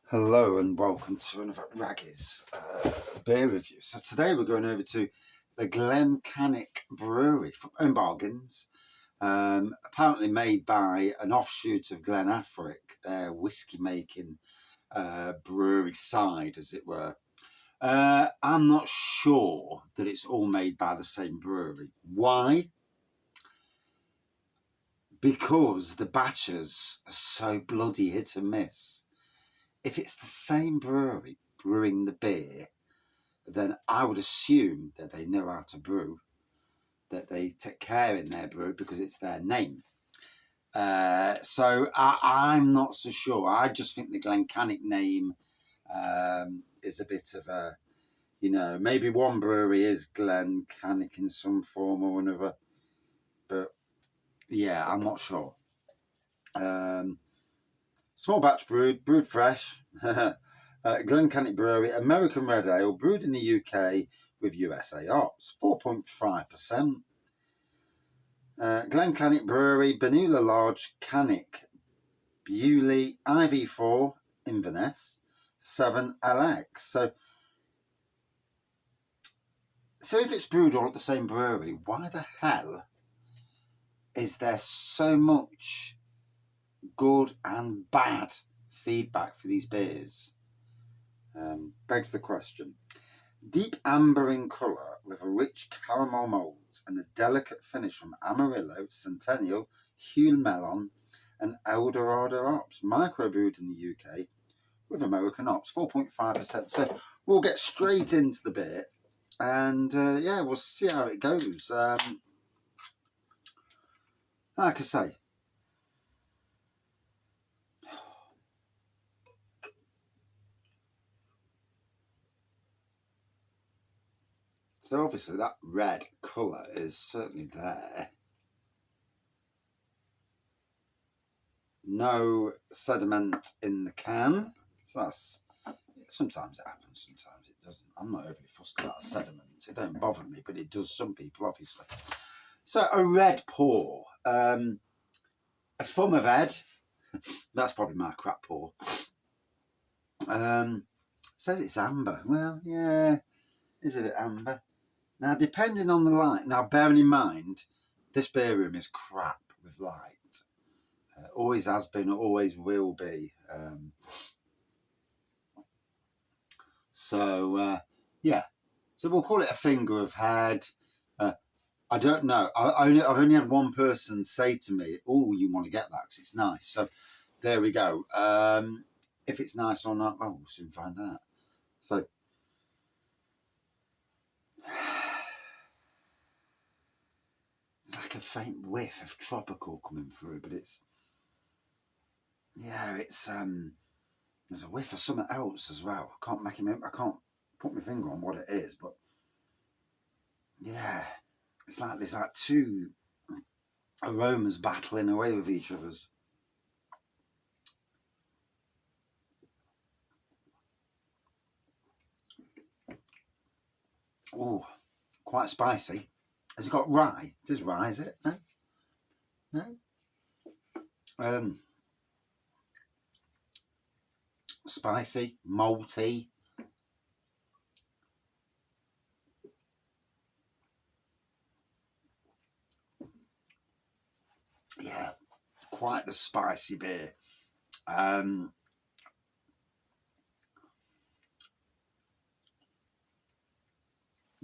Hello and welcome to another Raggies beer review. So today we're going over to the Glen Cannich Brewery from Own Bargains, apparently made by an offshoot of Glen Cannich, their whiskey making brewery side, as it were. I'm not sure that it's all made by the same brewery. Why? Because the batches are so bloody hit and miss. If it's the same brewery brewing the beer, then I would assume that they know how to brew, that they take care in their brew because it's their name. So I'm not so sure. I just think the Glen Cannich name is a bit of a, maybe one brewery is Glen Cannich in some form or another. But yeah, I'm not sure. Small batch brewed fresh. Glen Cannich Brewery, American Red Ale, brewed in the UK with USA hops, 4.5%. Glen Cannich Brewery, Benula Lodge, Cannich, Bewley, IV4, Inverness, 7LX. So if it's brewed all at the same brewery, why the hell is there so much good and bad feedback for these beers? Begs the question. Deep amber in colour with a rich caramel malt and a delicate finish from Amarillo, Centennial, Huell Melon and Eldorado hops. Microbrewed in the UK with American hops, 4.5%. So we'll get straight into the beer and we'll see how it goes. Like I say, so obviously that red colour is certainly there. No sediment in the can. So that's, sometimes it happens, sometimes it doesn't. I'm not overly fussed about sediment. It don't bother me, but it does some people, obviously. So a red pour. A Fum of Ed. That's probably my crap pour. Says it's amber. Well, yeah, is it amber? Now, depending on the light. Now, bearing in mind, this beer room is crap with light. Always has been, always will be. So we'll call it a finger of head. I don't know. I've only had one person say to me, "Oh, you want to get that because it's nice." So there we go. If it's nice or not, well, we'll soon find out. So it's like a faint whiff of tropical coming through, but it's there's a whiff of something else as well. I can't put my finger on what it is, but yeah, it's like there's like two aromas battling away with each other's. Oh, quite spicy. Has it got rye? It is rye, is it? No? Spicy, malty. Yeah, quite the spicy beer.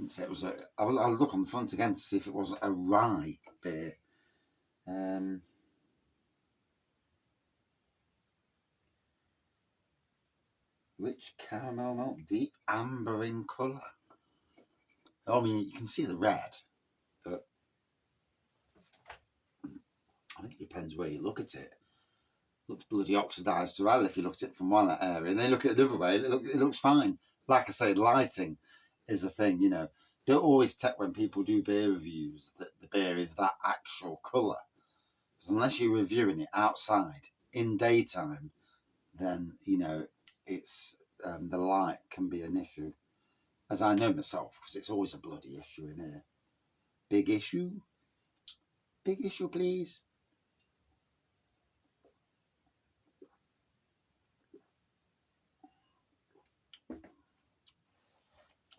So it was I'll look on the front again to see if it was a rye beer. Rich caramel malt, deep amber in colour. I mean, you can see the red, but I think it depends where you look at it. Looks bloody oxidised to hell if you look at it from one area, and then look at it the other way. It looks fine. Like I say, lighting is a thing. Don't always take when people do beer reviews that the beer is that actual colour. Because unless you're reviewing it outside in daytime, then it's the light can be an issue, as I know myself, because it's always a bloody issue in here. Big issue, please.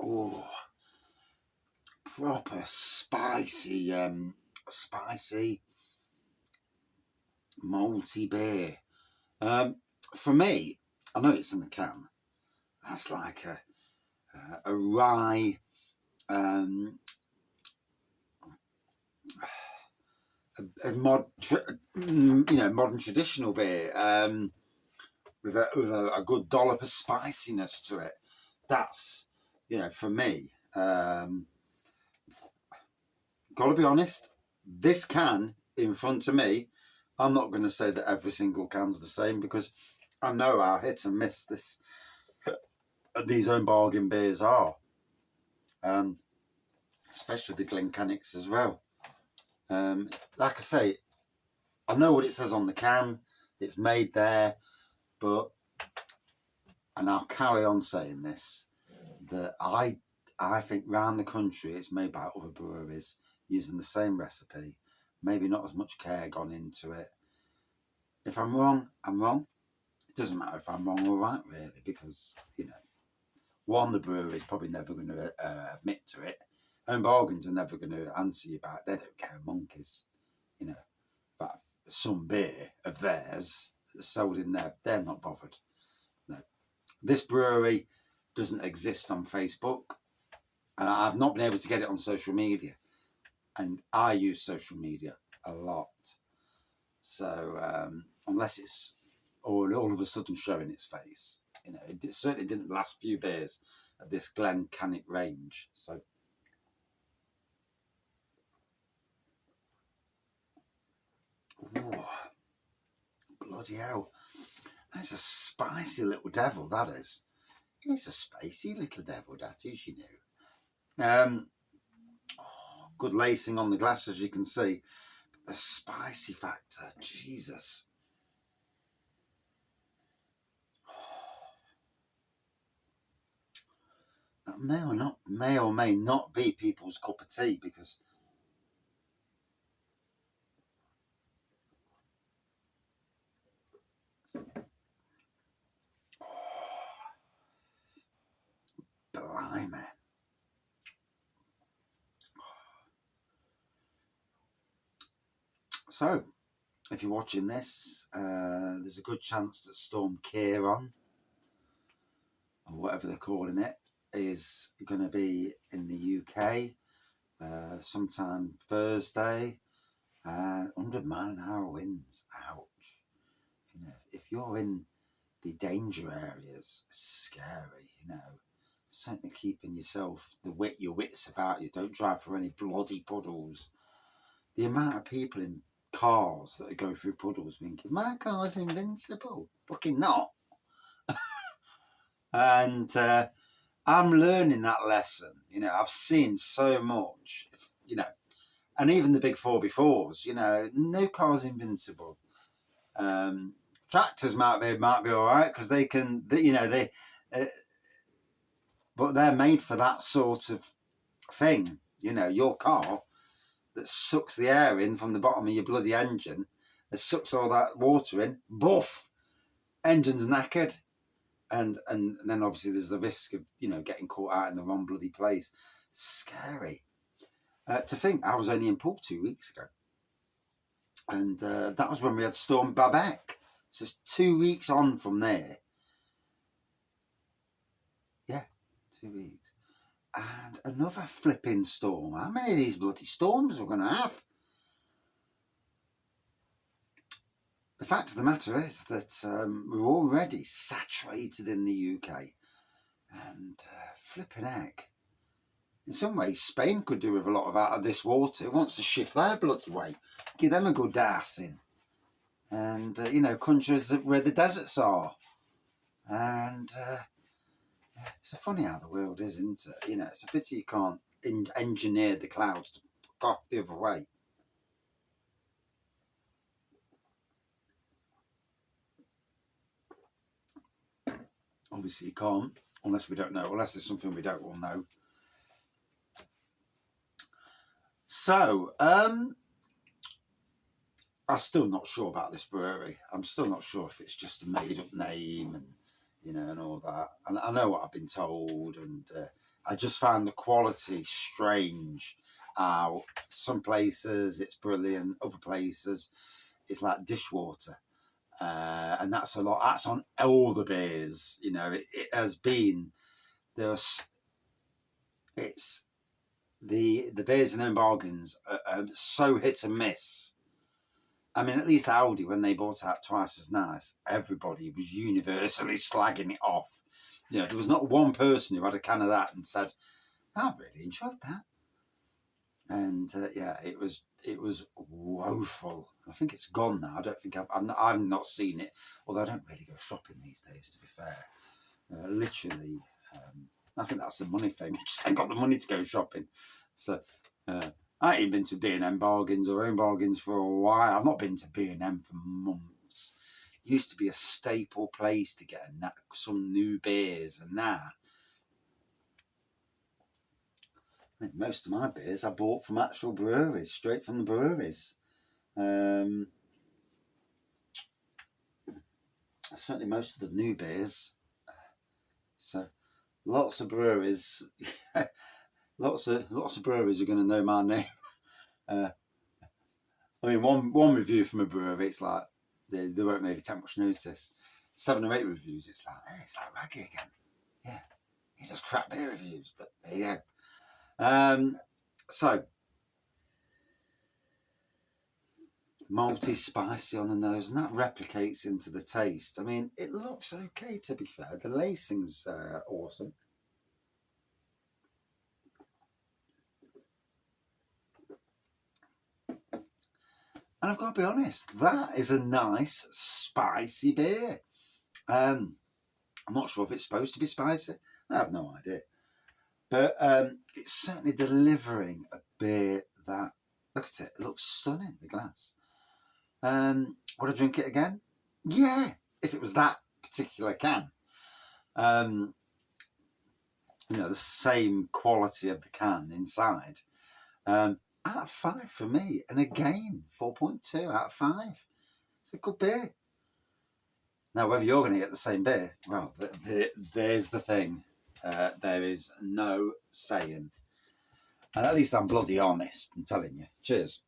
Oh, proper spicy, spicy malty beer. For me, I know it's in the can. That's like a rye, modern traditional beer, with a good dollop of spiciness to it. That's, for me. Gotta be honest, this can in front of me, I'm not going to say that every single can's the same, because I know how hit and miss these own bargain beers are. Especially the Glen Cannichs as well. Like I say, I know what it says on the can. It's made there, and I'll carry on saying this, that I think round the country it's made by other breweries using the same recipe, maybe not as much care gone into it. If I'm wrong, I'm wrong. It doesn't matter if I'm wrong or right, really, because, one, the brewery's probably never going to admit to it. Home bargains are never going to answer you about it. They don't care monkeys, about some beer of theirs that's sold in there. They're not bothered. No. This brewery doesn't exist on Facebook, and I've not been able to get it on social media. And I use social media a lot. So unless it's all of a sudden showing its face, it certainly didn't the last few beers of this Glen Cannich range. So bloody hell, that's a spicy little devil, that is. It's a spicy little devil, that is, good lacing on the glass, as you can see. But the spicy factor, Jesus. That may or may not be people's cup of tea, because blimey. So, if you're watching this, there's a good chance that Storm Ciarán, or whatever they're calling it, is going to be in the UK sometime Thursday, and 100-mile-an-hour winds. Ouch. If you're in the danger areas, it's scary, Certainly keeping your wits about you. Don't drive for any bloody puddles. The amount of people in cars that go through puddles thinking, my car's invincible. Fucking not. And I'm learning that lesson. I've seen so much, and even the big 4x4s, no car's invincible. Tractors might be all right, because they can, but they're made for that sort of thing. Your car that sucks the air in from the bottom of your bloody engine, that sucks all that water in, boof, engine's knackered. And then obviously there's the risk of, getting caught out in the wrong bloody place. Scary. To think I was only in Poole 2 weeks ago. And that was when we had Storm Babek. So it's 2 weeks on from there. Yeah, 2 weeks. And another flipping storm. How many of these bloody storms we're going to have? The fact of the matter is that we're already saturated in the UK. And flipping heck. In some ways, Spain could do with a lot of out of this water. It wants to shift their bloody way. Give them a good dancing. And, countries where the deserts are. And it's a funny how the world is, isn't it? It's a pity you can't engineer the clouds to go off the other way. Obviously you can't, unless there's something we don't all know. So, I'm still not sure about this brewery. I'm still not sure if it's just a made-up name and, and all that. And I know what I've been told, and I just found the quality strange. Some places it's brilliant, other places it's like dishwater. And that's a lot. That's on all the beers. You know, it has been there's it's the beers and then bargains are so hit and miss. I mean, at least Audi, when they brought out Twice as Nice, everybody was universally slagging it off. You know, there was not one person who had a can of that and said, "I really enjoyed that." And yeah, it was woeful. I think it's gone now. I don't think I've not seen it. Although I don't really go shopping these days, to be fair. Literally, I think that's the money thing. I just ain't got the money to go shopping. So I ain't been to B&M bargains or Home Bargains for a while. I've not been to B&M for months. It used to be a staple place to get some new beers, and now most of my beers I bought from actual breweries, straight from the breweries. Certainly most of the new beers. So lots of breweries, lots of breweries are going to know my name. I mean, one review from a brewery, it's like they won't really take much notice. 7 or 8 reviews, it's like, hey, it's like Raggy again. Yeah, he does crap beer reviews, but there you go. So malty, spicy on the nose, and that replicates into the taste. I mean, it looks okay, to be fair. The lacing's awesome. And I've got to be honest, that is a nice, spicy beer. I'm not sure if it's supposed to be spicy. I have no idea. But it's certainly delivering a beer that, look at it, it looks stunning, the glass. Would I drink it again? Yeah, if it was that particular can. You know, the same quality of the can inside. Out of 5 for me. And again, 4.2 out of 5. It's a good beer. Now, whether you're going to get the same beer, well, there's the thing. There is no saying. And at least I'm bloody honest, I'm telling you. Cheers.